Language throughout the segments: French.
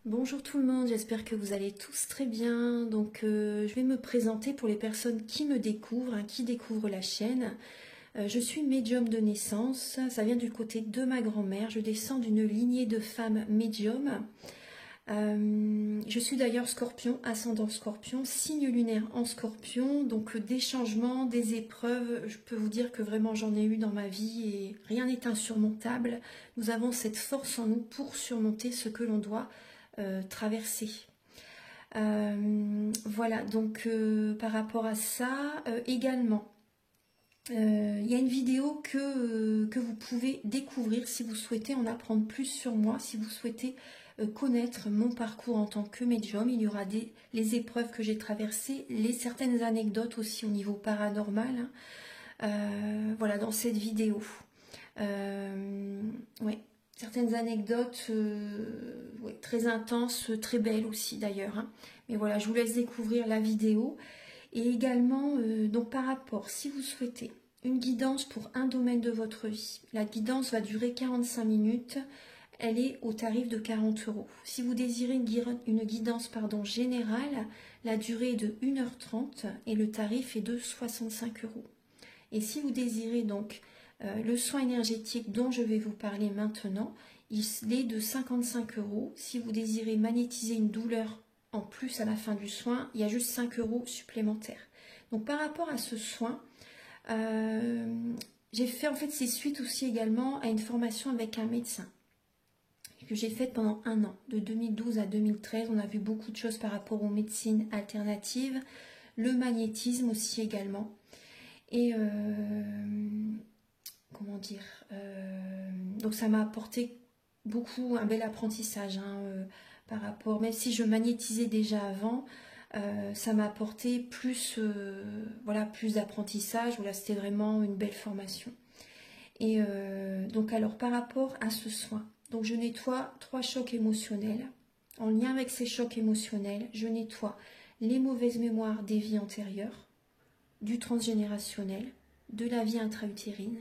Bonjour tout le monde, j'espère que vous allez tous très bien. Donc je vais me présenter pour les personnes qui me découvrent, qui découvrent la chaîne. Je suis médium de naissance, ça vient du côté de ma grand-mère. Je descends d'une lignée de femmes médiums. Je suis d'ailleurs scorpion, ascendant scorpion, signe lunaire en scorpion. Donc des changements, des épreuves, je peux vous dire que vraiment j'en ai eu dans ma vie et rien n'est insurmontable. Nous avons cette force en nous pour surmonter ce que l'on doit traverser. Voilà, donc par rapport à ça, également, il y a une vidéo que vous pouvez découvrir si vous souhaitez en apprendre plus sur moi, si vous souhaitez connaître mon parcours en tant que médium. Il y aura les épreuves que j'ai traversées, certaines anecdotes aussi au niveau paranormal. Voilà, dans cette vidéo. Ouais. Certaines anecdotes ouais, très intenses, très belles aussi d'ailleurs. Mais voilà, je vous laisse découvrir la vidéo. Et également, donc par rapport, si vous souhaitez une guidance pour un domaine de votre vie, la guidance va durer 45 minutes. Elle est au tarif de 40 €. Si vous désirez une guidance générale, la durée est de 1h30 et le tarif est de 65 €. Et si vous désirez donc le soin énergétique dont je vais vous parler maintenant, il est de 55 €. Si vous désirez magnétiser une douleur en plus à la fin du soin, il y a juste 5 € supplémentaires. Donc par rapport à ce soin, j'ai fait en fait c'est suite aussi également à une formation avec un médecin que j'ai faite pendant un an, de 2012 à 2013. On a vu beaucoup de choses par rapport aux médecines alternatives, le magnétisme aussi également. Et comment dire, donc ça m'a apporté beaucoup, un bel apprentissage par rapport, même si je magnétisais déjà avant, ça m'a apporté plus, voilà, plus d'apprentissage. Voilà, c'était vraiment une belle formation. Et donc alors par rapport à ce soin, donc je nettoie 3 chocs émotionnels. En lien avec ces chocs émotionnels, je nettoie les mauvaises mémoires des vies antérieures, du transgénérationnel, de la vie intra-utérine.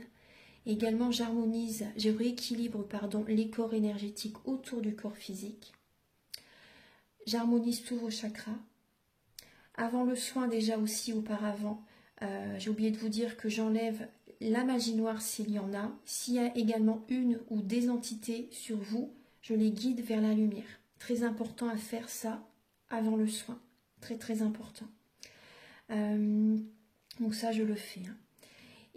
Également, je rééquilibre les corps énergétiques autour du corps physique. J'harmonise tous vos chakras. Avant le soin, déjà aussi auparavant, j'ai oublié de vous dire que j'enlève la magie noire s'il y en a. S'il y a également une ou des entités sur vous, je les guide vers la lumière. Très important à faire ça avant le soin. Très très important. Donc ça, je le fais.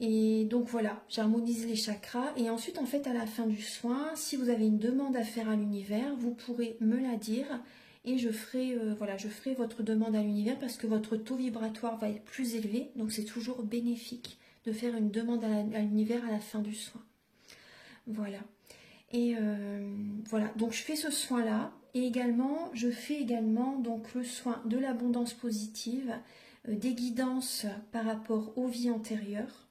Et donc voilà, j'harmonise les chakras. Et ensuite, en fait, à la fin du soin, si vous avez une demande à faire à l'univers, vous pourrez me la dire. Et je ferai, voilà, je ferai votre demande à l'univers parce que votre taux vibratoire va être plus élevé. Donc c'est toujours bénéfique de faire une demande à l'univers à la fin du soin. Voilà. Et voilà, donc je fais ce soin-là. Et également, je fais également donc le soin de l'abondance positive, des guidances par rapport aux vies antérieures.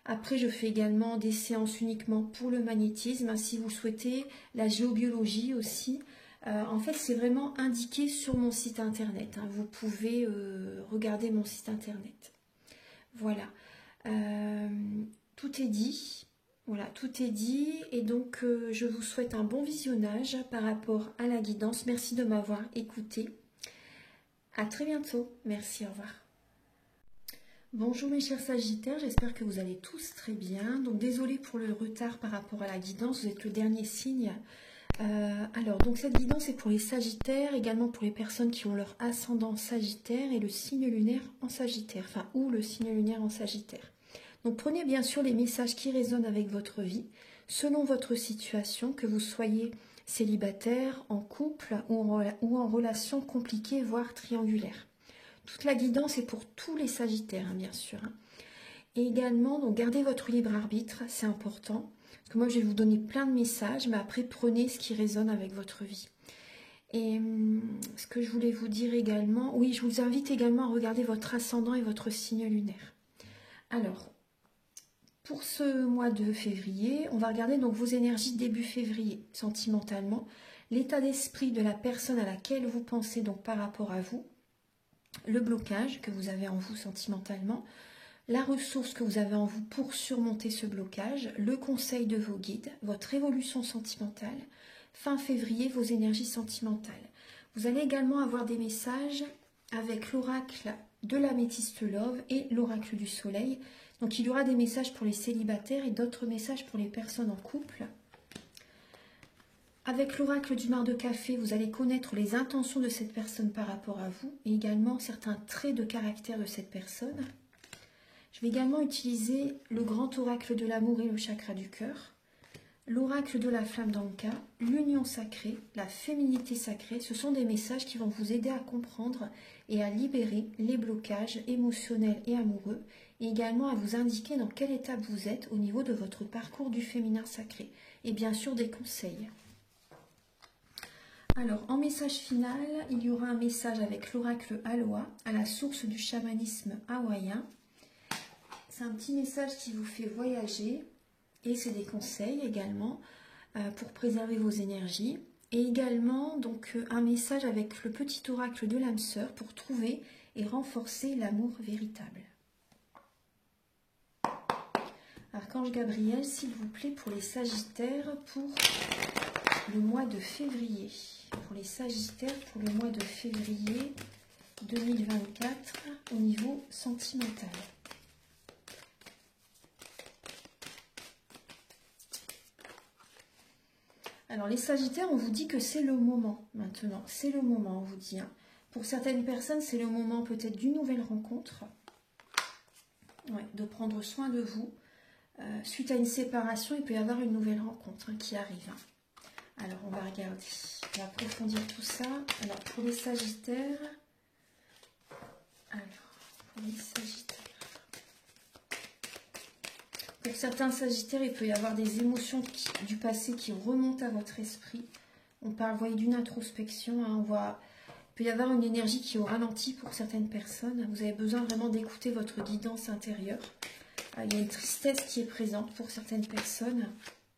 Après, je fais également des séances uniquement pour le magnétisme. Si vous souhaitez, la géobiologie aussi. En fait, c'est vraiment indiqué sur mon site internet. Vous pouvez regarder mon site internet. Voilà. Tout est dit. Voilà, tout est dit. Et donc, je vous souhaite un bon visionnage par rapport à la guidance. Merci de m'avoir écouté. À très bientôt. Merci, au revoir. Bonjour mes chers Sagittaires, j'espère que vous allez tous très bien. Donc désolée pour le retard par rapport à la guidance, vous êtes le dernier signe. Alors donc cette guidance est pour les Sagittaires, également pour les personnes qui ont leur ascendant Sagittaire et le signe lunaire en Sagittaire, enfin ou le signe lunaire en Sagittaire. Donc prenez bien sûr les messages qui résonnent avec votre vie, selon votre situation, que vous soyez célibataire, en couple ou en relation compliquée, voire triangulaire. Toute la guidance est pour tous les Sagittaires, bien sûr. Et également, donc gardez votre libre arbitre, c'est important. Parce que moi, je vais vous donner plein de messages, mais après, prenez ce qui résonne avec votre vie. Et ce que je voulais vous dire également, oui, je vous invite également à regarder votre ascendant et votre signe lunaire. Alors, pour ce mois de février, on va regarder donc vos énergies début février, sentimentalement, l'état d'esprit de la personne à laquelle vous pensez donc par rapport à vous, le blocage que vous avez en vous sentimentalement, la ressource que vous avez en vous pour surmonter ce blocage, le conseil de vos guides, votre évolution sentimentale, fin février vos énergies sentimentales. Vous allez également avoir des messages avec l'oracle de l'améthyste love et l'oracle du soleil. Donc il y aura des messages pour les célibataires et d'autres messages pour les personnes en couple. Avec l'oracle du mar de café, vous allez connaître les intentions de cette personne par rapport à vous et également certains traits de caractère de cette personne. Je vais également utiliser le grand oracle de l'amour et le chakra du cœur, l'oracle de la flamme d'Anka, l'union sacrée, la féminité sacrée. Ce sont des messages qui vont vous aider à comprendre et à libérer les blocages émotionnels et amoureux et également à vous indiquer dans quelle étape vous êtes au niveau de votre parcours du féminin sacré et bien sûr des conseils. Alors, en message final, il y aura un message avec l'oracle Aloha, à la source du chamanisme hawaïen. C'est un petit message qui vous fait voyager et c'est des conseils également pour préserver vos énergies. Et également donc un message avec le petit oracle de l'âme sœur pour trouver et renforcer l'amour véritable. Archange Gabriel, s'il vous plaît, pour les Sagittaires, pour le mois de février. Pour les Sagittaires, pour le mois de février 2024, au niveau sentimental. Alors les Sagittaires, on vous dit que c'est le moment maintenant. C'est le moment, on vous dit. Hein. Pour certaines personnes, c'est le moment peut-être d'une nouvelle rencontre. Ouais, de prendre soin de vous. Suite à une séparation, il peut y avoir une nouvelle rencontre qui arrive. Hein. Alors, on va regarder, on va approfondir tout ça. Alors, pour les Sagittaires, pour certains Sagittaires, il peut y avoir des émotions du passé qui remontent à votre esprit. On parle, vous voyez, d'une introspection. Hein, il peut y avoir une énergie qui est au ralenti pour certaines personnes. Vous avez besoin vraiment d'écouter votre guidance intérieure. Il y a une tristesse qui est présente pour certaines personnes.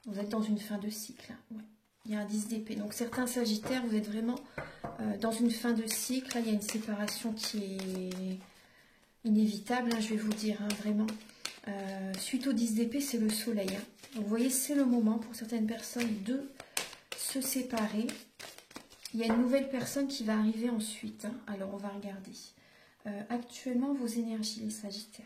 Vous êtes dans une fin de cycle. Ouais. Il y a un 10 d'épée. Donc certains Sagittaires, vous êtes vraiment dans une fin de cycle. Là, il y a une séparation qui est inévitable, hein, je vais vous dire, hein, vraiment. Suite au 10 d'épée, c'est le soleil. Hein. Donc vous voyez, c'est le moment pour certaines personnes de se séparer. Il y a une nouvelle personne qui va arriver ensuite. Hein. Alors, on va regarder. Actuellement, vos énergies, les Sagittaires.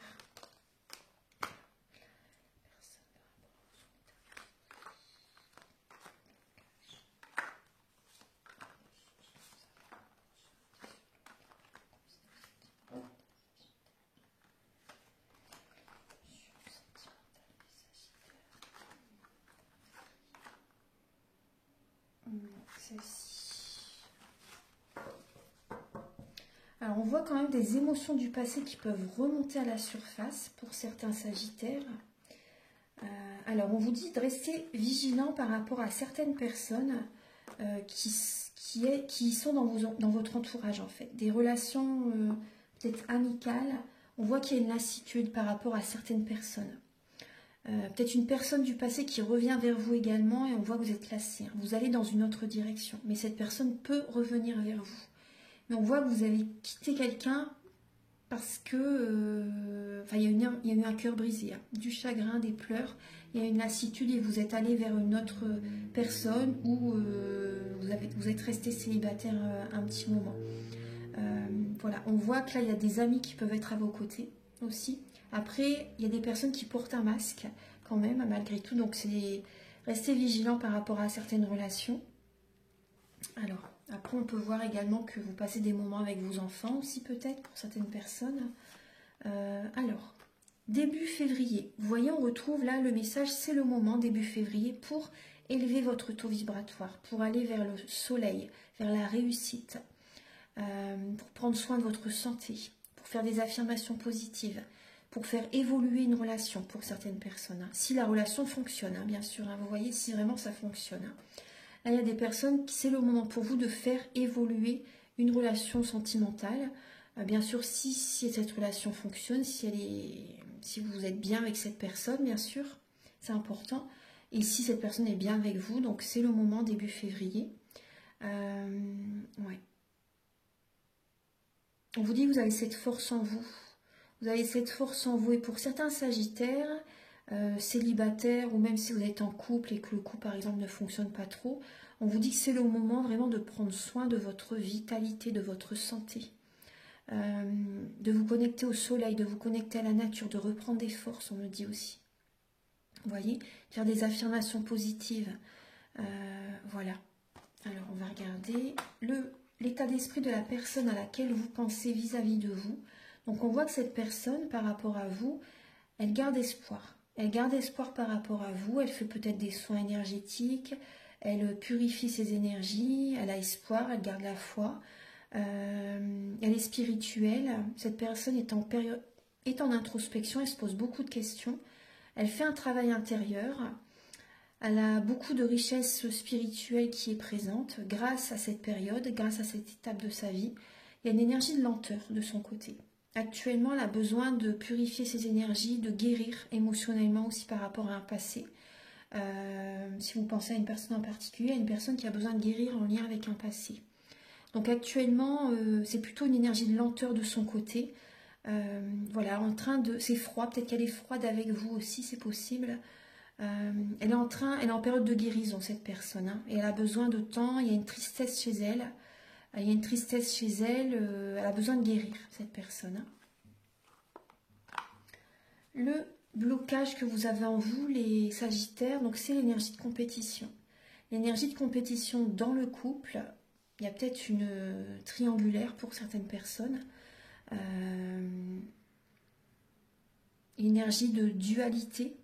Alors on voit quand même des émotions du passé qui peuvent remonter à la surface pour certains Sagittaires. Alors on vous dit de rester vigilant par rapport à certaines personnes qui sont dans votre entourage en fait. Des relations peut-être amicales. On voit qu'il y a une lassitude par rapport à certaines personnes. Peut-être une personne du passé qui revient vers vous également et on voit que vous êtes lassé. Hein. Vous allez dans une autre direction, mais cette personne peut revenir vers vous. Mais on voit que vous avez quitté quelqu'un parce que il y a eu un cœur brisé, hein. Du chagrin, des pleurs, il y a une lassitude et vous êtes allé vers une autre personne ou vous êtes resté célibataire un petit moment. Voilà, on voit que là il y a des amis qui peuvent être à vos côtés aussi. Après, il y a des personnes qui portent un masque quand même, malgré tout. Donc, c'est rester vigilant par rapport à certaines relations. Alors, après, on peut voir également que vous passez des moments avec vos enfants aussi, peut-être, pour certaines personnes. Alors, début février. Vous voyez, on retrouve là le message, c'est le moment, début février, pour élever votre taux vibratoire, pour aller vers le soleil, vers la réussite, pour prendre soin de votre santé, pour faire des affirmations positives, pour faire évoluer une relation pour certaines personnes. Hein. Si la relation fonctionne, hein, bien sûr, hein, vous voyez, si vraiment ça fonctionne. Hein. Là, il y a des personnes, c'est le moment pour vous de faire évoluer une relation sentimentale. Bien sûr, si cette relation fonctionne, si vous êtes bien avec cette personne, bien sûr, c'est important. Et si cette personne est bien avec vous, donc c'est le moment début février. Ouais. On vous dit que vous avez cette force en vous. Vous avez cette force en vous et pour certains Sagittaires, célibataires ou même si vous êtes en couple et que le couple par exemple ne fonctionne pas trop, On vous dit que c'est le moment vraiment de prendre soin de votre vitalité, de votre santé, de vous connecter au soleil, de vous connecter à la nature, de reprendre des forces, on me dit aussi. Vous voyez, faire des affirmations positives. Voilà. Alors, on va regarder l'état d'esprit de la personne à laquelle vous pensez vis-à-vis de vous. Donc, on voit que cette personne, par rapport à vous, elle garde espoir. Elle garde espoir par rapport à vous. Elle fait peut-être des soins énergétiques. Elle purifie ses énergies. Elle a espoir. Elle garde la foi. Elle est spirituelle. Cette personne est en introspection. Elle se pose beaucoup de questions. Elle fait un travail intérieur. Elle a beaucoup de richesse spirituelle qui est présente grâce à cette période, grâce à cette étape de sa vie. Il y a une énergie de lenteur de son côté. Actuellement, elle a besoin de purifier ses énergies, de guérir émotionnellement aussi par rapport à un passé. Si vous pensez à une personne en particulier, à une personne qui a besoin de guérir en lien avec un passé. Donc actuellement, c'est plutôt une énergie de lenteur de son côté. Voilà, c'est froid, peut-être qu'elle est froide avec vous aussi, c'est possible. Elle est en période de guérison, cette personne, hein, et elle a besoin de temps. Il y a une tristesse chez elle. Elle a besoin de guérir, cette personne. Hein. Le blocage que vous avez en vous, les Sagittaires, donc c'est l'énergie de compétition. L'énergie de compétition dans le couple, il y a peut-être une triangulaire pour certaines personnes. L'énergie de dualité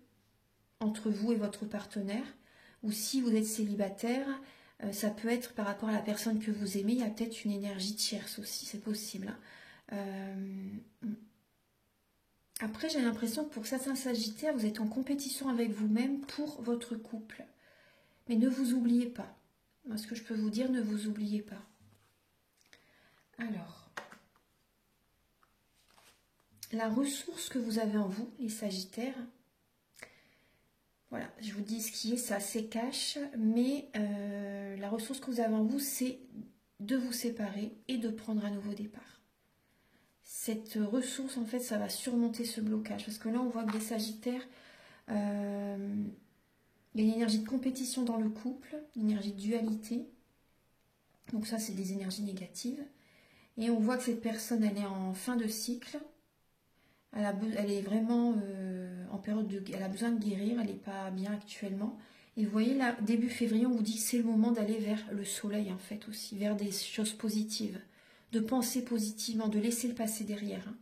entre vous et votre partenaire, ou si vous êtes célibataire, ça peut être par rapport à la personne que vous aimez, il y a peut-être une énergie tierce aussi, c'est possible. Après, j'ai l'impression que pour certains Sagittaires, vous êtes en compétition avec vous-même pour votre couple. Mais ne vous oubliez pas. Moi, ce que je peux vous dire, ne vous oubliez pas. Alors, la ressource que vous avez en vous, les Sagittaires, voilà, je vous dis ce qui est, c'est assez cash, mais la ressource que vous avez en vous, c'est de vous séparer et de prendre un nouveau départ. Cette ressource, en fait, ça va surmonter ce blocage. Parce que là, on voit que les Sagittaires, il y a une énergie de compétition dans le couple, une énergie de dualité. Donc ça, c'est des énergies négatives. Et on voit que cette personne, elle est en fin de cycle. Elle est vraiment en période de... Elle a besoin de guérir, elle n'est pas bien actuellement. Et vous voyez, là, début février, on vous dit que c'est le moment d'aller vers le soleil, en fait, aussi. Vers des choses positives. De penser positivement, de laisser le passé derrière. Hein.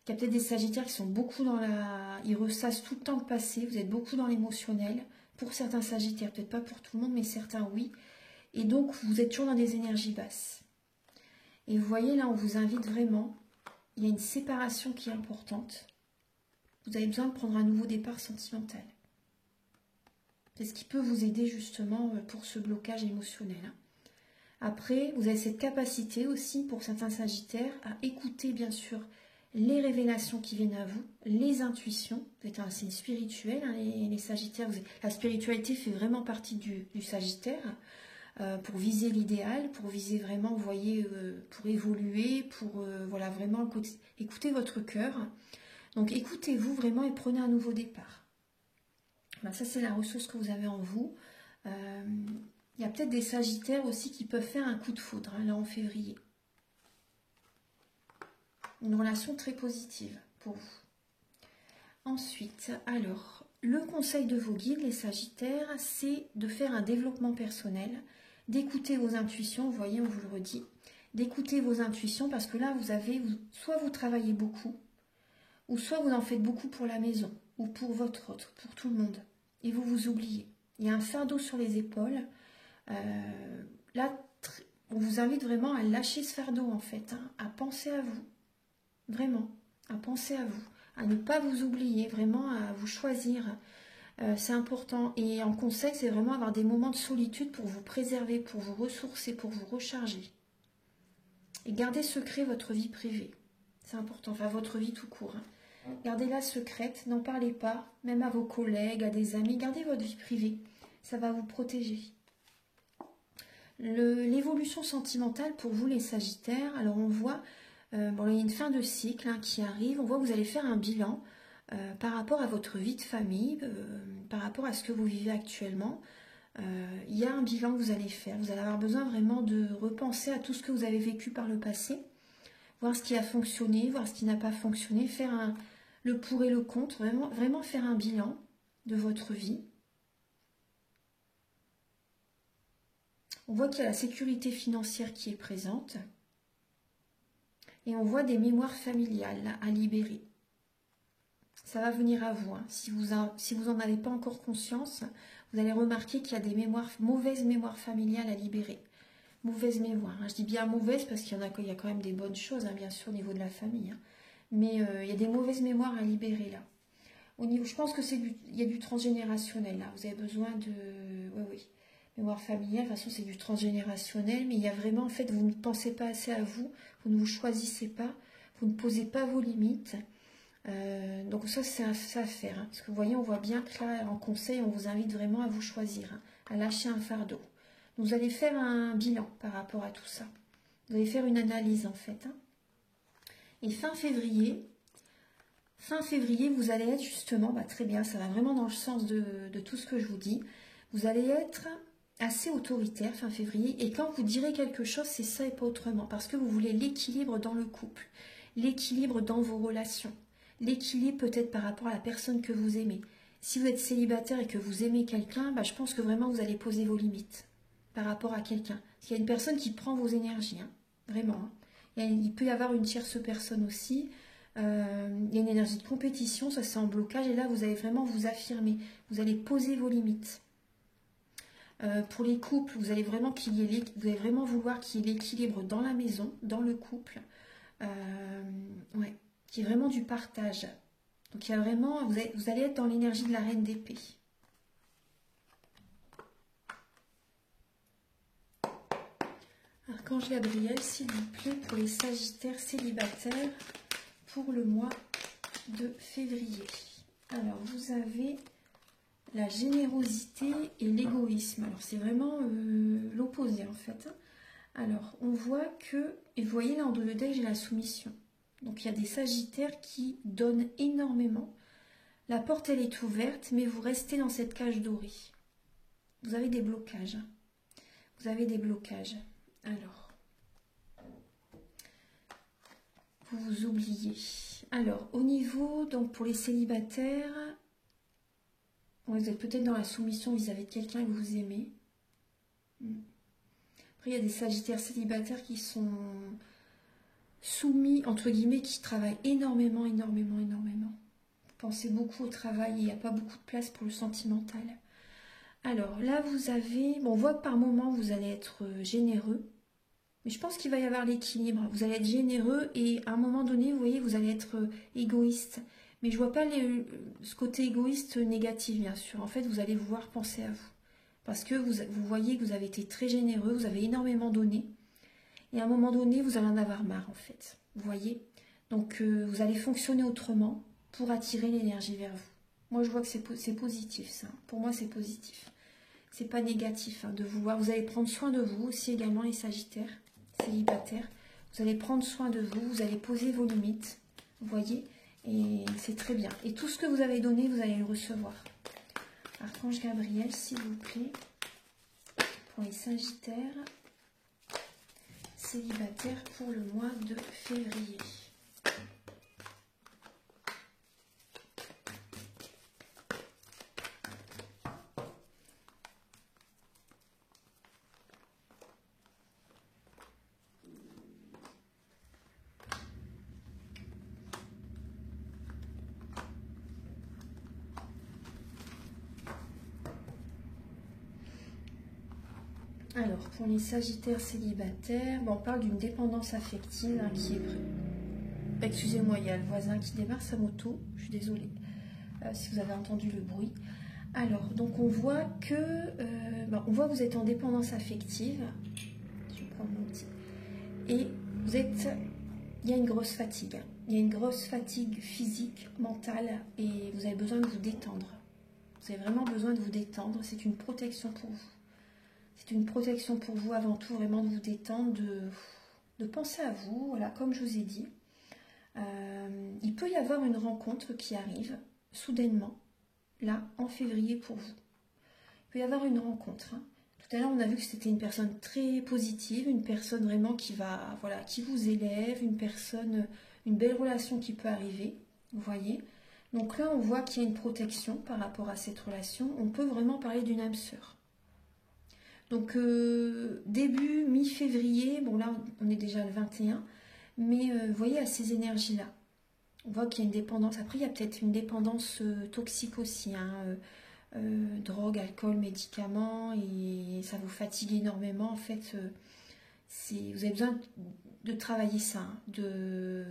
Il y a peut-être des Sagittaires qui sont beaucoup dans la... Ils ressassent tout le temps le passé. Vous êtes beaucoup dans l'émotionnel. Pour certains Sagittaires, peut-être pas pour tout le monde, mais certains, oui. Et donc, vous êtes toujours dans des énergies basses. Et vous voyez, là, on vous invite vraiment... Il y a une séparation qui est importante. Vous avez besoin de prendre un nouveau départ sentimental. C'est ce qui peut vous aider justement pour ce blocage émotionnel. Après, vous avez cette capacité aussi pour certains Sagittaires à écouter bien sûr les révélations qui viennent à vous, les intuitions. Vous êtes un signe spirituel, hein, les Sagittaires. La spiritualité fait vraiment partie du Sagittaire. Pour viser l'idéal, pour viser vraiment, vous voyez, pour évoluer, pour voilà, vraiment écouter votre cœur. Donc écoutez-vous vraiment et prenez un nouveau départ. Ben, ça, c'est la ressource que vous avez en vous. Il y a peut-être des Sagittaires aussi qui peuvent faire un coup de foudre, hein, là en février. Une relation très positive pour vous. Ensuite, alors, le conseil de vos guides, les Sagittaires, c'est de faire un développement personnel, d'écouter vos intuitions, vous voyez, on vous le redit, d'écouter vos intuitions parce que là, soit vous travaillez beaucoup, ou soit vous en faites beaucoup pour la maison, ou pour votre autre, pour tout le monde, et vous vous oubliez. Il y a un fardeau sur les épaules. Là, on vous invite vraiment à lâcher ce fardeau, en fait, hein, à penser à vous, vraiment, à penser à vous, à ne pas vous oublier, vraiment à vous choisir. C'est important. Et en conseil, c'est vraiment avoir des moments de solitude pour vous préserver, pour vous ressourcer, pour vous recharger. Et gardez secret votre vie privée. C'est important, enfin votre vie tout court. Hein. Gardez-la secrète, n'en parlez pas, même à vos collègues, à des amis. Gardez votre vie privée, ça va vous protéger. L'évolution sentimentale pour vous les Sagittaires, alors on voit, bon, il y a une fin de cycle hein, qui arrive, on voit que vous allez faire un bilan par rapport à votre vie de famille, par rapport à ce que vous vivez actuellement. Il y a un bilan que vous allez faire. Vous allez avoir besoin vraiment de repenser à tout ce que vous avez vécu par le passé, voir ce qui a fonctionné, voir ce qui n'a pas fonctionné, faire le pour et le contre, vraiment, vraiment faire un bilan de votre vie. On voit qu'il y a la sécurité financière qui est présente. Et on voit des mémoires familiales là, à libérer. Ça va venir à vous. Hein. Si vous en avez pas encore conscience, vous allez remarquer qu'il y a des mauvaises mémoires familiales à libérer. Mauvaises mémoires. Hein. Je dis bien mauvaises parce qu'il y a quand même des bonnes choses, hein, bien sûr, au niveau de la famille. Hein. Mais il y a des mauvaises mémoires à libérer là. Je pense que il y a du transgénérationnel là. Vous avez besoin de... Oui. Mémoire familiale, de toute façon c'est du transgénérationnel, mais il y a vraiment, en fait, vous ne pensez pas assez à vous, vous ne vous choisissez pas, vous ne posez pas vos limites. Donc ça, c'est à faire. Hein, parce que vous voyez, on voit bien que là, en conseil, on vous invite vraiment à vous choisir, hein, à lâcher un fardeau. Donc, vous allez faire un bilan par rapport à tout ça. Vous allez faire une analyse, en fait. Hein. Et fin février, vous allez être justement, très bien, ça va vraiment dans le sens de tout ce que je vous dis. Vous allez être assez autoritaire fin février. Et quand vous direz quelque chose, c'est ça et pas autrement. Parce que vous voulez l'équilibre dans le couple, l'équilibre dans vos relations. L'équilibre peut-être par rapport à la personne que vous aimez. Si vous êtes célibataire et que vous aimez quelqu'un, je pense que vraiment vous allez poser vos limites par rapport à quelqu'un. Parce qu'il y a une personne qui prend vos énergies, hein, vraiment. Hein. Il peut y avoir une tierce personne aussi. Il y a une énergie de compétition, ça c'est en blocage. Et là, vous allez vraiment vous affirmer. Vous allez poser vos limites. Pour les couples, vous allez vraiment vouloir qu'il y ait l'équilibre dans la maison, dans le couple. Ouais. Qui est vraiment du partage. Donc il y a vraiment, vous allez être dans l'énergie de la reine d'épée. Archange Gabriel, s'il vous plaît, pour les sagittaires célibataires pour le mois de février. Alors vous avez la générosité et l'égoïsme. Alors c'est vraiment l'opposé en fait. Alors on voit que, et vous voyez là en dos de deck j'ai la soumission. Donc il y a des sagittaires qui donnent énormément. La porte elle est ouverte, mais vous restez dans cette cage dorée. Vous avez des blocages. Vous avez des blocages. Alors, vous vous oubliez. Alors, au niveau, donc pour les célibataires, vous êtes peut-être dans la soumission vis-à-vis de quelqu'un que vous aimez. Après, il y a des sagittaires célibataires qui sont soumis, entre guillemets, qui travaillent énormément. Vous pensez beaucoup au travail et il n'y a pas beaucoup de place pour le sentimental. Alors là, vous avez... Bon, on voit que par moment, vous allez être généreux. Mais je pense qu'il va y avoir l'équilibre. Vous allez être généreux et à un moment donné, vous voyez, vous allez être égoïste. Mais je ne vois pas ce côté égoïste négatif, bien sûr. En fait, vous allez vouloir penser à vous. Parce que vous voyez que vous avez été très généreux, vous avez énormément donné. Et à un moment donné, vous allez en avoir marre, en fait. Vous voyez? Donc, vous allez fonctionner autrement pour attirer l'énergie vers vous. Moi, je vois que c'est positif, ça. Pour moi, c'est positif. C'est pas négatif de vouloir. Vous allez prendre soin de vous aussi également, les sagittaires, célibataires. Vous allez prendre soin de vous, vous allez poser vos limites. Vous voyez? Et c'est très bien. Et tout ce que vous avez donné, vous allez le recevoir. Archange Gabriel, s'il vous plaît, pour les sagittaires célibataires pour le mois de février. Alors, pour les sagittaires célibataires, on parle d'une dépendance affective qui est prévue. Excusez-moi, il y a le voisin qui démarre sa moto. Je suis désolée si vous avez entendu le bruit. Alors, donc on voit que vous êtes en dépendance affective. Je vais prendre mon petit. Et il y a une grosse fatigue. Il y a une grosse fatigue physique, mentale, et vous avez besoin de vous détendre. Vous avez vraiment besoin de vous détendre. C'est une protection pour vous. C'est une protection pour vous avant tout, vraiment de vous détendre, de penser à vous, voilà, comme je vous ai dit. Il peut y avoir une rencontre qui arrive soudainement, là, en février pour vous. peut y avoir une rencontre. Hein. Tout à l'heure, on a vu que c'était une personne très positive, une personne vraiment qui va, voilà, qui vous élève, une personne, une belle relation qui peut arriver, vous voyez. Donc là, on voit qu'il y a une protection par rapport à cette relation. On peut vraiment parler d'une âme sœur. Donc début, mi-février, bon là, on est déjà le 21, mais vous voyez, à ces énergies-là, on voit qu'il y a une dépendance. Après, il y a peut-être une dépendance toxique aussi, hein, drogue, alcool, médicaments, et ça vous fatigue énormément. En fait, vous avez besoin de travailler ça, hein,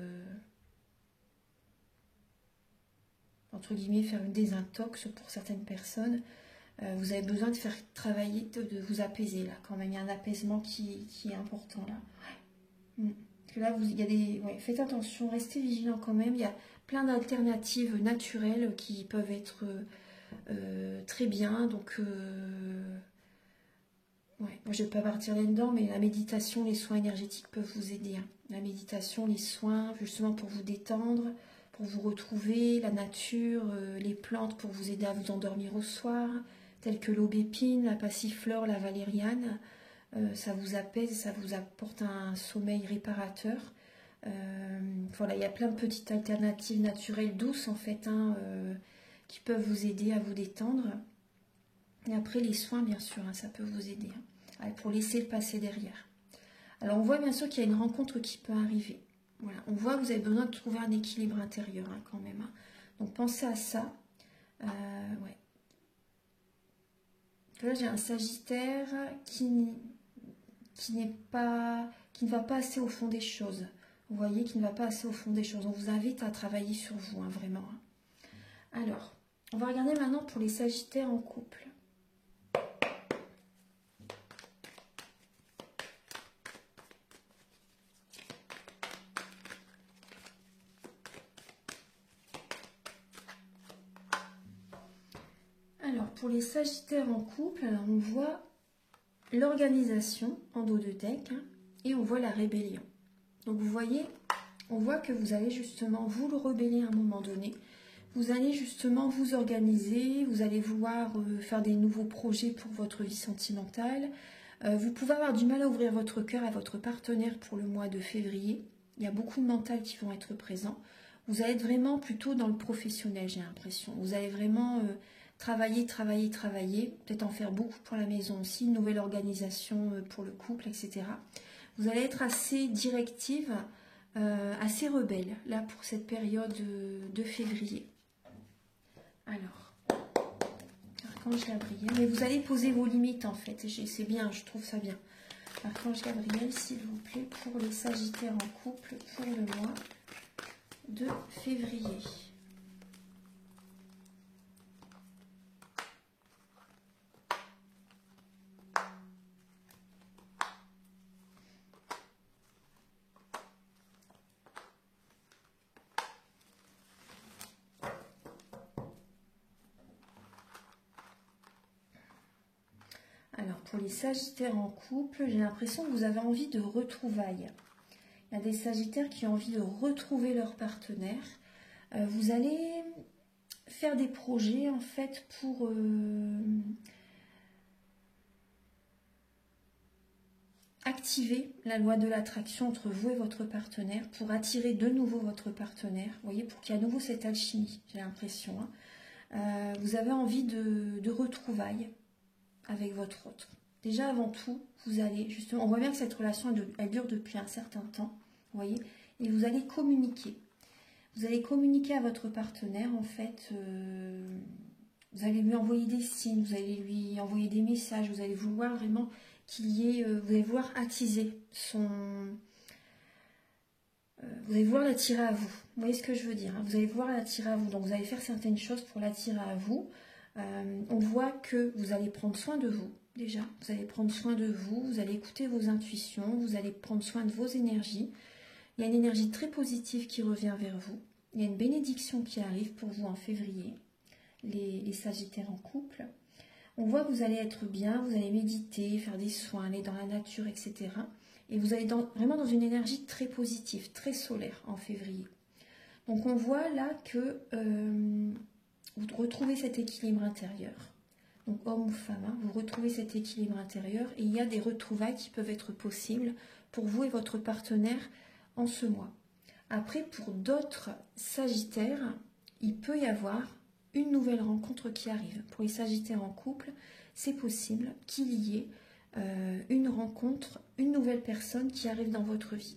entre guillemets, faire une désintox pour certaines personnes. Vous avez besoin de faire travailler, de vous apaiser là, quand même. Il y a un apaisement qui est important là. Ouais. Parce que là, il y a des... Ouais, faites attention, restez vigilant quand même. Il y a plein d'alternatives naturelles qui peuvent être très bien. Donc, ouais, moi, je ne vais pas partir là-dedans, mais la méditation, les soins énergétiques peuvent vous aider. Hein. La méditation, les soins, justement pour vous détendre, pour vous retrouver, la nature, les plantes pour vous aider à vous endormir au soir, telles que l'aubépine, la passiflore, la valériane. Ça vous apaise, ça vous apporte un sommeil réparateur. Voilà, il y a plein de petites alternatives naturelles douces en fait, hein, qui peuvent vous aider à vous détendre. Et après les soins, bien sûr, hein, ça peut vous aider, hein, pour laisser le passé derrière. Alors on voit bien sûr qu'il y a une rencontre qui peut arriver. Voilà, on voit que vous avez besoin de trouver un équilibre intérieur, hein, quand même. Hein. Donc pensez à ça. Ouais. Là j'ai un Sagittaire qui ne va pas assez au fond des choses. Vous voyez, qui ne va pas assez au fond des choses. On vous invite à travailler sur vous, hein, vraiment. Alors, on va regarder maintenant pour les Sagittaires en couple. Alors, pour les Sagittaires en couple, alors on voit l'organisation en dos de deck, hein, et on voit la rébellion. Donc vous voyez, on voit que vous allez justement vous le rebeller à un moment donné. Vous allez justement vous organiser, vous allez vouloir faire des nouveaux projets pour votre vie sentimentale. Vous pouvez avoir du mal à ouvrir votre cœur à votre partenaire pour le mois de février. Il y a beaucoup de mentales qui vont être présents. Vous allez être vraiment plutôt dans le professionnel, j'ai l'impression. Vous allez vraiment travailler, peut-être en faire beaucoup pour la maison aussi, une nouvelle organisation pour le couple, etc. Vous allez être assez directive, assez rebelle, là, pour cette période de février. Alors, Archange Gabriel, mais vous allez poser vos limites, en fait, c'est bien, je trouve ça bien. Archange Gabriel, s'il vous plaît, pour les Sagittaires en couple, pour le mois de février. Alors, pour les Sagittaires en couple, j'ai l'impression que vous avez envie de retrouvailles. Il y a des Sagittaires qui ont envie de retrouver leur partenaire. Vous allez faire des projets, en fait, pour activer la loi de l'attraction entre vous et votre partenaire, pour attirer de nouveau votre partenaire. Vous voyez, pour qu'il y ait à nouveau cette alchimie, j'ai l'impression. Hein. Vous avez envie de retrouvailles avec votre autre. Déjà, avant tout, vous allez, justement, on voit bien que cette relation, elle dure depuis un certain temps, vous voyez, et vous allez communiquer. Vous allez communiquer à votre partenaire, en fait, vous allez lui envoyer des signes, vous allez lui envoyer des messages, vous allez vouloir vraiment qu'il y ait, vous allez vouloir attiser son... vous allez vouloir l'attirer à vous. Vous voyez ce que je veux dire, hein. Vous allez vouloir l'attirer à vous, donc vous allez faire certaines choses pour l'attirer à vous. On voit que vous allez prendre soin de vous, déjà. Vous allez prendre soin de vous, vous allez écouter vos intuitions, vous allez prendre soin de vos énergies. Il y a une énergie très positive qui revient vers vous. Il y a une bénédiction qui arrive pour vous en février, les Sagittaires en couple. On voit que vous allez être bien, vous allez méditer, faire des soins, aller dans la nature, etc. Et vous allez vraiment dans une énergie très positive, très solaire en février. Donc on voit là que... vous retrouvez cet équilibre intérieur. donc homme ou femme, hein, vous retrouvez cet équilibre intérieur et il y a des retrouvailles qui peuvent être possibles pour vous et votre partenaire en ce mois. Après, pour d'autres Sagittaires, il peut y avoir une nouvelle rencontre qui arrive. Pour les Sagittaires en couple, c'est possible qu'il y ait une rencontre, une nouvelle personne qui arrive dans votre vie.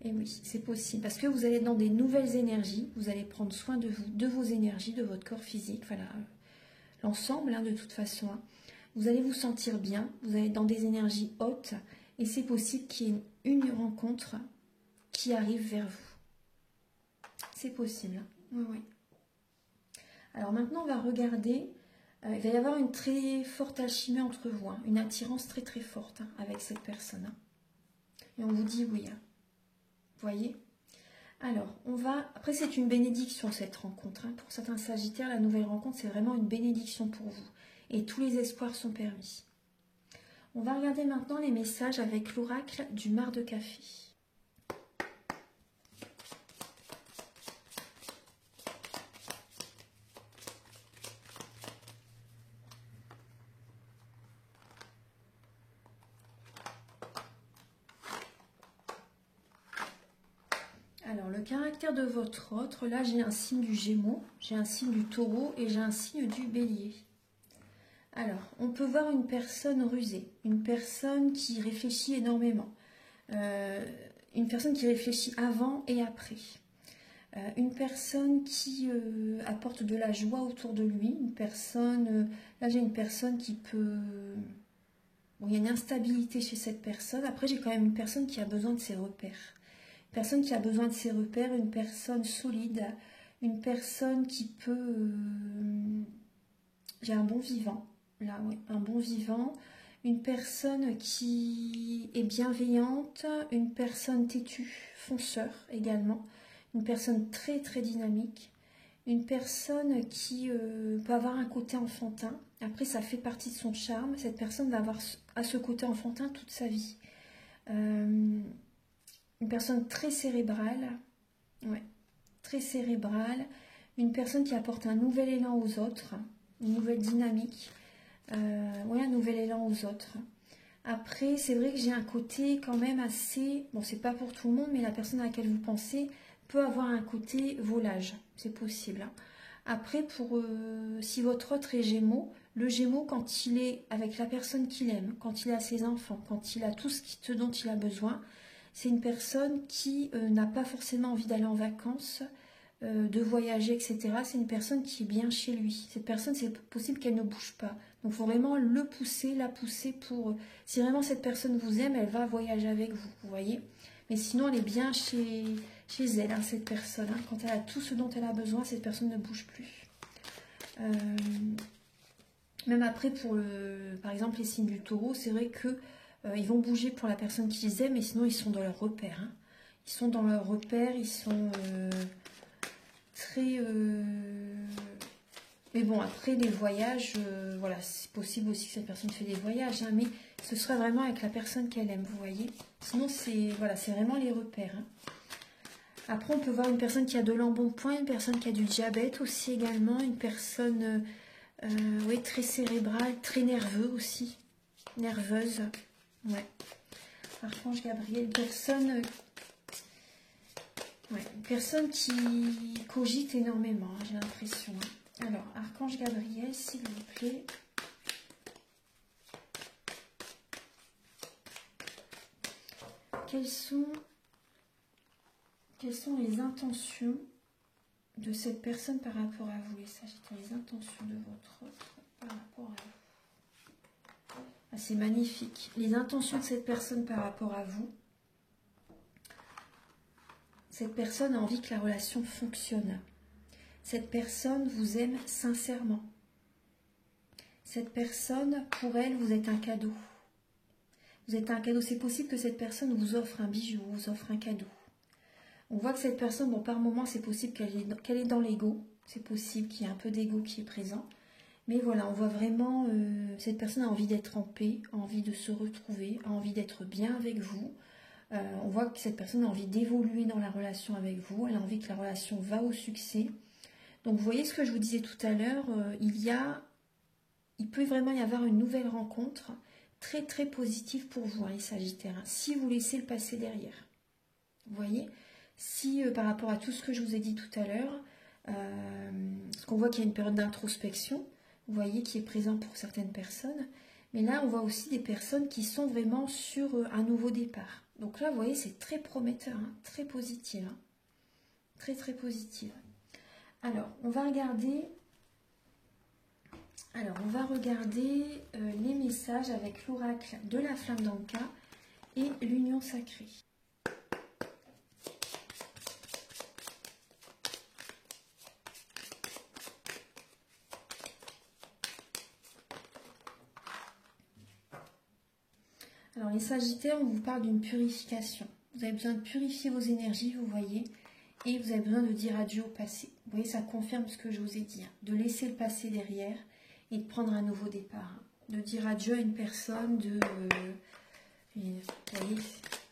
Et oui, c'est possible, parce que vous allez être dans des nouvelles énergies, vous allez prendre soin de vous, de vos énergies, de votre corps physique, voilà, l'ensemble hein, de toute façon. Hein. Vous allez vous sentir bien, vous allez être dans des énergies hautes, et c'est possible qu'il y ait une rencontre qui arrive vers vous. C'est possible. Oui, oui. Alors maintenant, on va regarder. Il va y avoir une très forte alchimie entre vous, hein, une attirance très très forte hein, avec cette personne. Hein. Et on vous dit oui. Hein. Vous voyez? Alors, on va... Après, c'est une bénédiction cette rencontre. Hein. Pour certains Sagittaires, la nouvelle rencontre, c'est vraiment une bénédiction pour vous. Et tous les espoirs sont permis. On va regarder maintenant les messages avec l'oracle du mar de café. Alors, le caractère de votre autre, là, j'ai un signe du Gémeaux, j'ai un signe du Taureau et j'ai un signe du Bélier. Alors, on peut voir une personne rusée, une personne qui réfléchit énormément, une personne qui réfléchit avant et après, une personne qui apporte de la joie autour de lui, une personne, là j'ai une personne qui peut... Bon, il y a une instabilité chez cette personne, après j'ai quand même une personne qui a besoin de ses repères. Une personne qui a besoin de ses repères, une personne solide, une personne qui peut... J'ai un bon vivant. Là, oui, un bon vivant, une personne qui est bienveillante, une personne têtue, fonceur également, une personne très très dynamique, une personne qui peut avoir un côté enfantin. Après, ça fait partie de son charme. Cette personne va avoir à ce côté enfantin toute sa vie. Une personne très cérébrale, ouais, très cérébrale, une personne qui apporte un nouvel élan aux autres, une nouvelle dynamique. Ouais, un nouvel élan aux autres. Après, c'est vrai que j'ai un côté quand même assez... Bon, c'est pas pour tout le monde, mais la personne à laquelle vous pensez peut avoir un côté volage. C'est possible. Hein. Après, si votre autre est Gémeaux, le Gémeaux, quand il est avec la personne qu'il aime, quand il a ses enfants, quand il a tout ce dont il a besoin, c'est une personne qui n'a pas forcément envie d'aller en vacances, de voyager, etc. C'est une personne qui est bien chez lui. Cette personne, c'est possible qu'elle ne bouge pas. Donc, il faut vraiment le pousser, la pousser pour... Si vraiment cette personne vous aime, elle va voyager avec vous, vous voyez. Mais sinon, elle est bien chez elle, hein, cette personne. Hein. Quand elle a tout ce dont elle a besoin, cette personne ne bouge plus. Même après, par exemple, les signes du Taureau, c'est vrai que ils vont bouger pour la personne qu'ils aiment, mais sinon, ils sont dans leur repère. Hein. Ils sont dans leur repère, ils sont très... Mais bon, après les voyages, voilà, c'est possible aussi que cette personne fait des voyages, hein, mais ce sera vraiment avec la personne qu'elle aime, vous voyez. Sinon, c'est voilà, c'est vraiment les repères. Hein. Après, on peut voir une personne qui a de l'embonpoint, une personne qui a du diabète aussi également, une personne oui, très cérébrale, très nerveuse aussi, nerveuse. Ouais. Archange Gabriel, une personne qui cogite énormément, hein, j'ai l'impression. Hein. Alors, Archange Gabriel, s'il vous plaît. Quelles sont les intentions de cette personne par rapport à vous, les Sagittaires? Les intentions de votre autre par rapport à vous. Ah, c'est magnifique. Les intentions de cette personne par rapport à vous. Cette personne a envie que la relation fonctionne. Cette personne vous aime sincèrement. Cette personne, pour elle, vous êtes un cadeau. Vous êtes un cadeau. C'est possible que cette personne vous offre un bijou, vous offre un cadeau. On voit que cette personne, bon, par moment, c'est possible qu'elle est dans l'ego. C'est possible qu'il y ait un peu d'ego qui est présent. Mais voilà, on voit vraiment, cette personne a envie d'être en paix, a envie de se retrouver, a envie d'être bien avec vous. On voit que cette personne a envie d'évoluer dans la relation avec vous. Elle a envie que la relation va au succès. Donc vous voyez ce que je vous disais tout à l'heure, il peut vraiment y avoir une nouvelle rencontre très très positive pour vous, hein, les Sagittaires, hein, si vous laissez le passé derrière. Vous voyez, si par rapport à tout ce que je vous ai dit tout à l'heure, parce qu'on voit qu'il y a une période d'introspection, vous voyez, qui est présente pour certaines personnes, mais là on voit aussi des personnes qui sont vraiment sur un nouveau départ. Donc là vous voyez c'est très prometteur, hein, très positif, hein, très très positive. Alors on va regarder les messages avec l'oracle de la flamme d'Anka et l'union sacrée. Alors les Sagittaires, on vous parle d'une purification. Vous avez besoin de purifier vos énergies, vous voyez, et vous avez besoin de dire adieu au passé. Vous voyez, ça confirme ce que je vous ai dit, hein, de laisser le passé derrière et de prendre un nouveau départ. Hein, de dire adieu à une personne, vous voyez,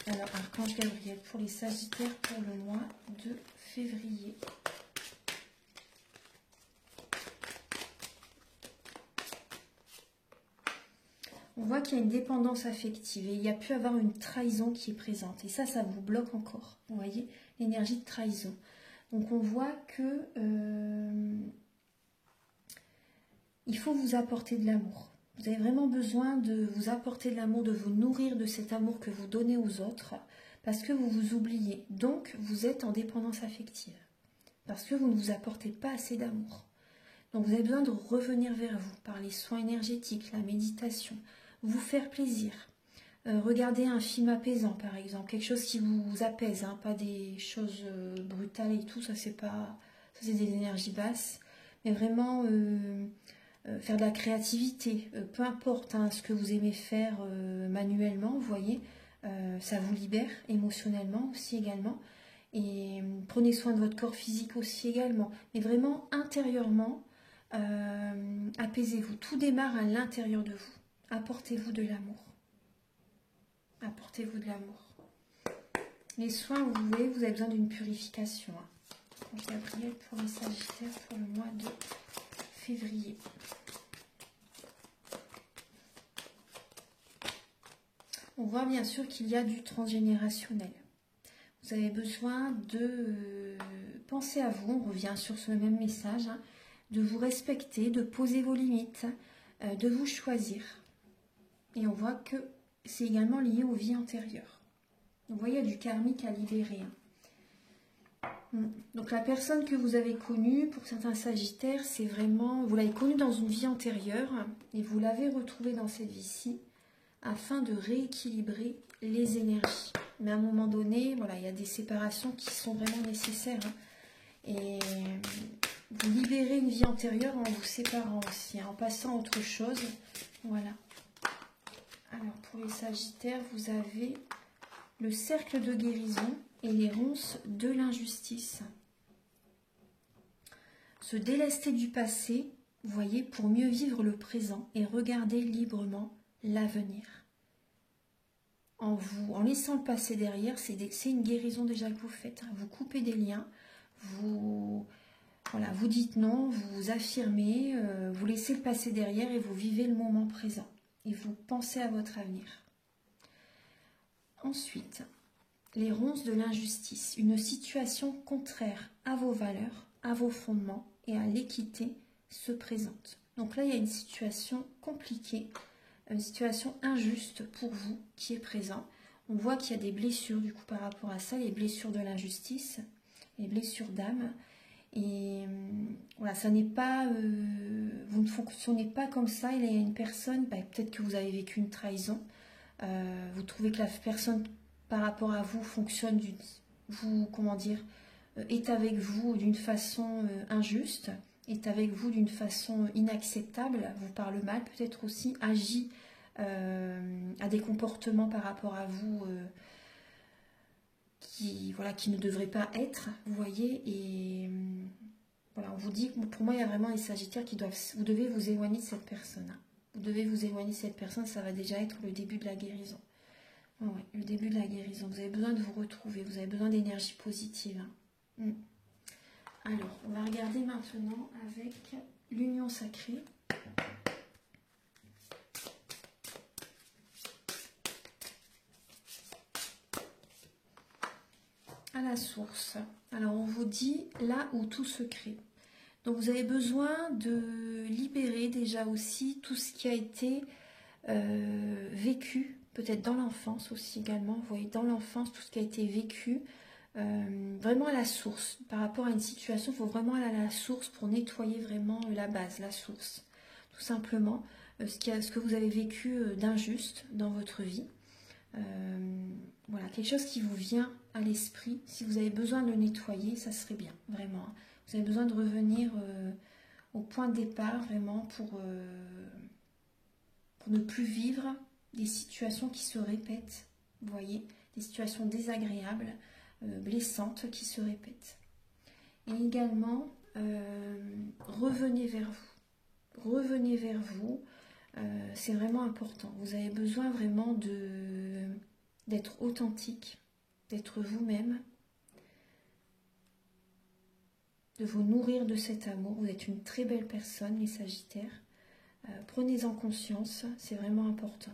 alors Archange Gabriel pour les Sagittaires pour le mois de février. On voit qu'il y a une dépendance affective et il y a pu avoir une trahison qui est présente. Et ça vous bloque encore. Vous voyez, l'énergie de trahison. Donc on voit que il faut vous apporter de l'amour. Vous avez vraiment besoin de vous apporter de l'amour, de vous nourrir de cet amour que vous donnez aux autres parce que vous vous oubliez. Donc vous êtes en dépendance affective parce que vous ne vous apportez pas assez d'amour. Donc vous avez besoin de revenir vers vous par les soins énergétiques, la méditation, vous faire plaisir. Regardez un film apaisant par exemple, quelque chose qui vous apaise, hein, pas des choses brutales et tout, ça c'est des énergies basses, mais vraiment faire de la créativité, peu importe hein, ce que vous aimez faire manuellement, vous voyez, ça vous libère émotionnellement aussi également. Et prenez soin de votre corps physique aussi également, mais vraiment intérieurement, apaisez-vous. Tout démarre à l'intérieur de vous. Apportez-vous de l'amour. Apportez-vous de l'amour. Les soins, vous voyez, vous avez besoin d'une purification. Hein. Gabriel pour les Sagittaires pour le mois de février. On voit bien sûr qu'il y a du transgénérationnel. Vous avez besoin de penser à vous, on revient sur ce même message, hein, de vous respecter, de poser vos limites, de vous choisir. Et on voit que c'est également lié aux vies antérieures. Donc, vous voyez, il y a du karmique à libérer. Hein. Donc la personne que vous avez connue, pour certains Sagittaires, c'est vraiment, vous l'avez connue dans une vie antérieure et vous l'avez retrouvée dans cette vie-ci afin de rééquilibrer les énergies. Mais à un moment donné, voilà, il y a des séparations qui sont vraiment nécessaires. Hein. Et vous libérez une vie antérieure en vous séparant aussi, hein, en passant à autre chose. Voilà. Alors pour les Sagittaires, vous avez le cercle de guérison et les ronces de l'injustice. Se délester du passé, vous voyez, pour mieux vivre le présent et regarder librement l'avenir. En laissant le passé derrière, c'est une guérison déjà que vous faites. Hein. Vous coupez des liens, vous dites non, vous affirmez, vous laissez le passé derrière et vous vivez le moment présent. Et vous pensez à votre avenir. Ensuite, les ronces de l'injustice. Une situation contraire à vos valeurs, à vos fondements et à l'équité se présente. Donc là, il y a une situation compliquée, une situation injuste pour vous qui est présent. On voit qu'il y a des blessures du coup par rapport à ça, les blessures de l'injustice, les blessures d'âme. Et voilà, ça n'est pas, vous ne fonctionnez pas comme ça. Il y a une personne, peut-être que vous avez vécu une trahison, vous trouvez que la personne par rapport à vous fonctionne, est avec vous d'une façon injuste, est avec vous d'une façon inacceptable, vous parle mal, peut-être aussi agit à des comportements par rapport à vous qui ne devraient pas être, vous voyez, et voilà, on vous dit, pour moi, il y a vraiment les Sagittaires vous devez vous éloigner de cette personne. Hein. Vous devez vous éloigner de cette personne, ça va déjà être le début de la guérison. Ouais, le début de la guérison. Vous avez besoin de vous retrouver, vous avez besoin d'énergie positive. Hein. Alors, on va regarder maintenant avec l'union sacrée. À la source. Alors, on vous dit là où tout se crée. Donc, vous avez besoin de libérer déjà aussi tout ce qui a été vécu, peut-être dans l'enfance aussi également. Vous voyez, dans l'enfance, tout ce qui a été vécu, vraiment à la source. Par rapport à une situation, il faut vraiment aller à la source pour nettoyer vraiment la base, la source. Tout simplement, ce que vous avez vécu d'injuste dans votre vie. Voilà, quelque chose qui vous vient à l'esprit. Si vous avez besoin de le nettoyer, ça serait bien, vraiment. Vous avez besoin de revenir au point de départ, vraiment, pour ne plus vivre des situations qui se répètent. Vous voyez, des situations désagréables, blessantes qui se répètent. Et également, revenez vers vous. Revenez vers vous. C'est vraiment important. Vous avez besoin vraiment d'être authentique, d'être vous-même, de vous nourrir de cet amour. Vous êtes une très belle personne, les Sagittaires. Prenez-en conscience, c'est vraiment important.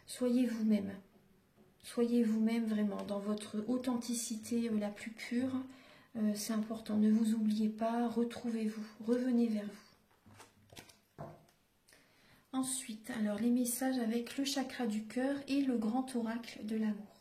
Soyez vous-même. Soyez vous-même vraiment dans votre authenticité la plus pure. C'est important. Ne vous oubliez pas, retrouvez-vous, revenez vers vous. Ensuite, alors les messages avec le chakra du cœur et le grand oracle de l'amour.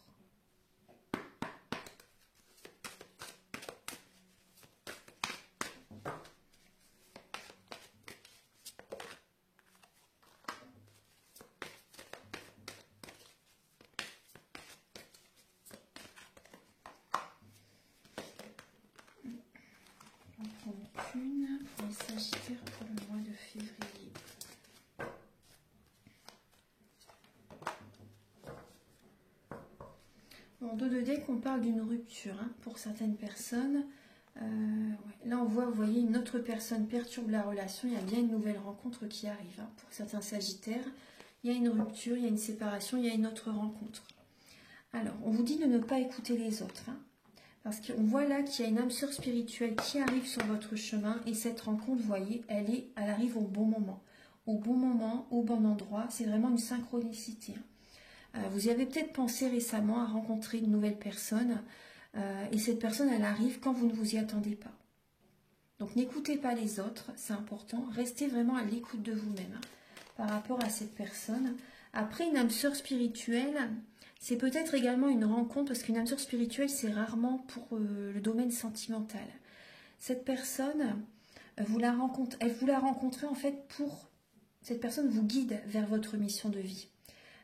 On va prendre une pour les Sagittaires pour le mois de février. En 2D, on parle d'une rupture pour certaines personnes. Ouais. Là, on voit, vous voyez, une autre personne perturbe la relation. Il y a bien une nouvelle rencontre qui arrive. Pour certains Sagittaires, il y a une rupture, il y a une séparation, il y a une autre rencontre. Alors, on vous dit de ne pas écouter les autres. Parce qu'on voit là qu'il y a une âme sœur spirituelle qui arrive sur votre chemin. Et cette rencontre, vous voyez, elle arrive au bon moment. Au bon moment, au bon endroit. C'est vraiment une synchronicité. Vous y avez peut-être pensé récemment à rencontrer une nouvelle personne et cette personne, elle arrive quand vous ne vous y attendez pas. Donc n'écoutez pas les autres, c'est important. Restez vraiment à l'écoute de vous-même par rapport à cette personne. Après, une âme sœur spirituelle, c'est peut-être également une rencontre, parce qu'une âme sœur spirituelle, c'est rarement pour le domaine sentimental. Cette personne, elle vous la rencontrez en fait pour... Cette personne vous guide vers votre mission de vie.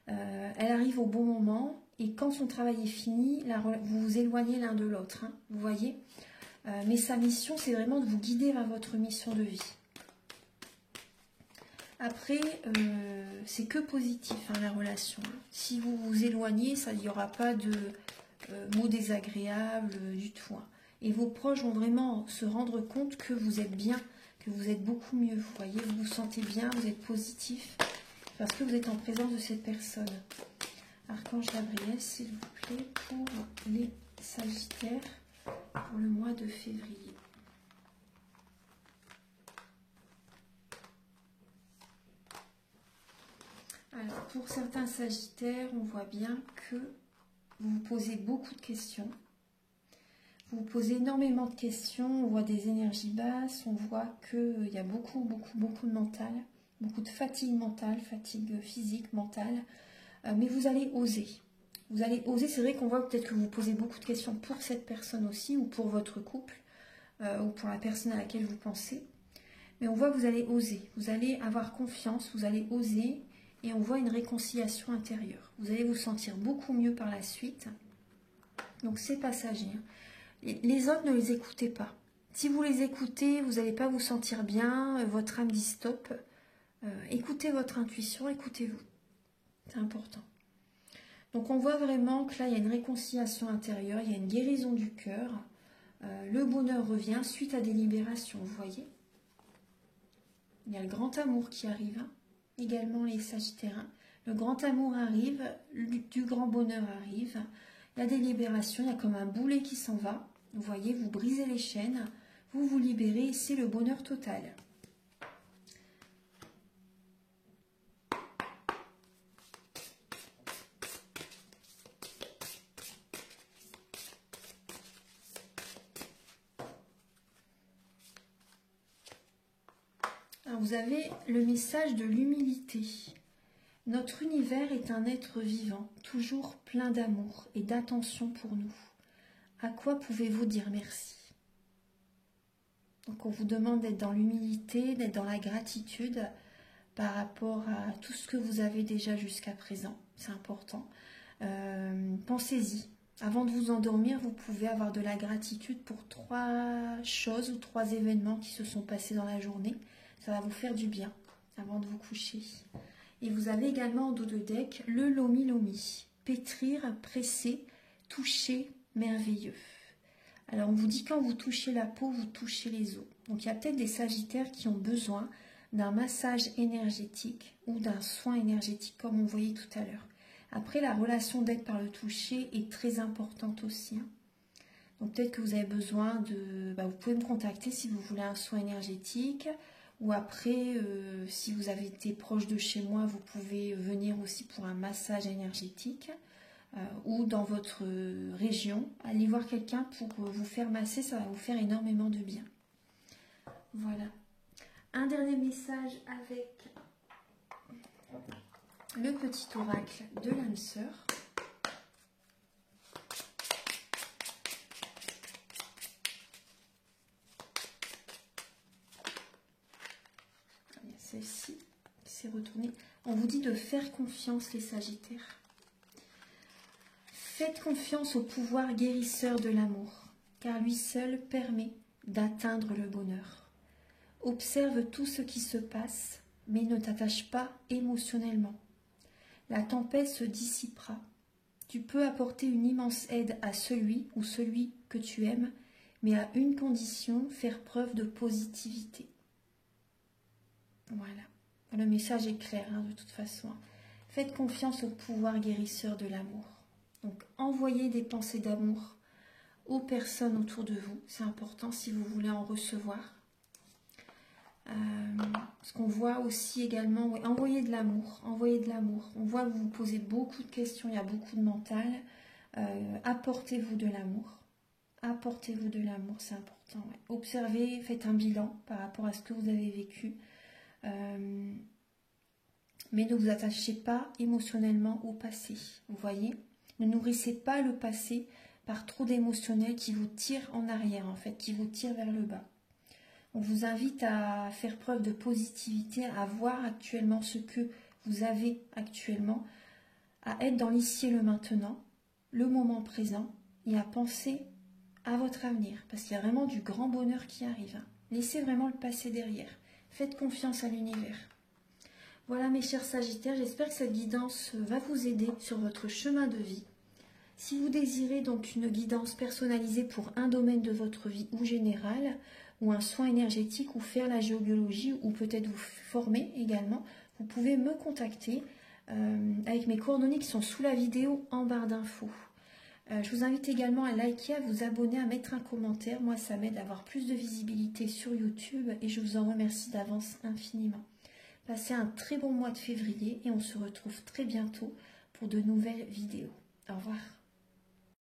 Elle arrive au bon moment et quand son travail est fini, vous vous éloignez l'un de l'autre, vous voyez. Mais sa mission, c'est vraiment de vous guider vers votre mission de vie. Après, c'est que positif la relation. Si vous vous éloignez, il n'y aura pas de mots désagréables du tout. Et vos proches vont vraiment se rendre compte que vous êtes bien, que vous êtes beaucoup mieux. Vous voyez, vous vous sentez bien, vous êtes positif. Parce que vous êtes en présence de cette personne. Archange Gabriel, s'il vous plaît, pour les Sagittaires, pour le mois de février. Alors, pour certains Sagittaires, on voit bien que vous vous posez beaucoup de questions. Vous vous posez énormément de questions. On voit des énergies basses. On voit qu'il y a beaucoup de mental. Beaucoup de fatigue mentale, fatigue physique, mentale. Mais vous allez oser. Vous allez oser. C'est vrai qu'on voit peut-être que vous posez beaucoup de questions pour cette personne aussi, ou pour votre couple, ou pour la personne à laquelle vous pensez. Mais on voit que vous allez oser. Vous allez avoir confiance, vous allez oser. Et on voit une réconciliation intérieure. Vous allez vous sentir beaucoup mieux par la suite. Donc c'est passager. Les autres, ne les écoutez pas. Si vous les écoutez, vous n'allez pas vous sentir bien. Votre âme dit stop. Écoutez votre intuition, écoutez-vous. C'est important. Donc on voit vraiment que là, il y a une réconciliation intérieure, il y a une guérison du cœur. Le bonheur revient suite à des libérations, vous voyez. Il y a le grand amour qui arrive, également les Sagittaires. Le grand amour arrive, du grand bonheur arrive. La délibération, il y a comme un boulet qui s'en va. Vous voyez, vous brisez les chaînes, vous vous libérez, c'est le bonheur total. Alors, vous avez le message de l'humilité. Notre univers est un être vivant, toujours plein d'amour et d'attention pour nous. À quoi pouvez-vous dire merci? Donc on vous demande d'être dans l'humilité, d'être dans la gratitude par rapport à tout ce que vous avez déjà jusqu'à présent. C'est important. Pensez-y. Avant de vous endormir, vous pouvez avoir de la gratitude pour 3 choses ou 3 événements qui se sont passés dans la journée. Ça va vous faire du bien avant de vous coucher. Et vous avez également en dos de deck le Lomi Lomi. Pétrir, presser, toucher, merveilleux. Alors on vous dit quand vous touchez la peau, vous touchez les os. Donc il y a peut-être des sagittaires qui ont besoin d'un massage énergétique ou d'un soin énergétique comme on voyait tout à l'heure. Après, la relation d'aide par le toucher est très importante aussi. Donc peut-être que vous avez besoin de... vous pouvez me contacter si vous voulez un soin énergétique. Ou après, si vous avez été proche de chez moi, vous pouvez venir aussi pour un massage énergétique. Ou dans votre région, allez voir quelqu'un pour vous faire masser, ça va vous faire énormément de bien. Voilà. Un dernier message avec le petit oracle de l'âme sœur. Celle-ci s'est retournée. On vous dit de faire confiance, les sagittaires. Faites confiance au pouvoir guérisseur de l'amour, car lui seul permet d'atteindre le bonheur. Observe tout ce qui se passe, mais ne t'attache pas émotionnellement. La tempête se dissipera. Tu peux apporter une immense aide à celui ou celui que tu aimes, mais à une condition, faire preuve de positivité. Voilà. Le message est clair, de toute façon. Faites confiance au pouvoir guérisseur de l'amour. Donc, envoyez des pensées d'amour aux personnes autour de vous. C'est important si vous voulez en recevoir. Ce qu'on voit aussi également, oui, envoyez de l'amour. Envoyez de l'amour. On voit que vous vous posez beaucoup de questions, il y a beaucoup de mental. Apportez-vous de l'amour. Apportez-vous de l'amour, c'est important. Ouais. Observez, faites un bilan par rapport à ce que vous avez vécu. Mais ne vous attachez pas émotionnellement au passé. Vous voyez? Ne nourrissez pas le passé par trop d'émotionnel qui vous tire en arrière, en fait, qui vous tire vers le bas. On vous invite à faire preuve de positivité, à voir actuellement ce que vous avez actuellement, à être dans l'ici et le maintenant, le moment présent, et à penser à votre avenir, parce qu'il y a vraiment du grand bonheur qui arrive. Laissez vraiment le passé derrière. Faites confiance à l'univers. Voilà mes chers sagittaires, j'espère que cette guidance va vous aider sur votre chemin de vie. Si vous désirez donc une guidance personnalisée pour un domaine de votre vie ou général, ou un soin énergétique, ou faire la géobiologie, ou peut-être vous former également, vous pouvez me contacter avec mes coordonnées qui sont sous la vidéo en barre d'infos. Je vous invite également à liker, à vous abonner, à mettre un commentaire. Moi, ça m'aide à avoir plus de visibilité sur YouTube et je vous en remercie d'avance infiniment. Passez un très bon mois de février et on se retrouve très bientôt pour de nouvelles vidéos. Au revoir.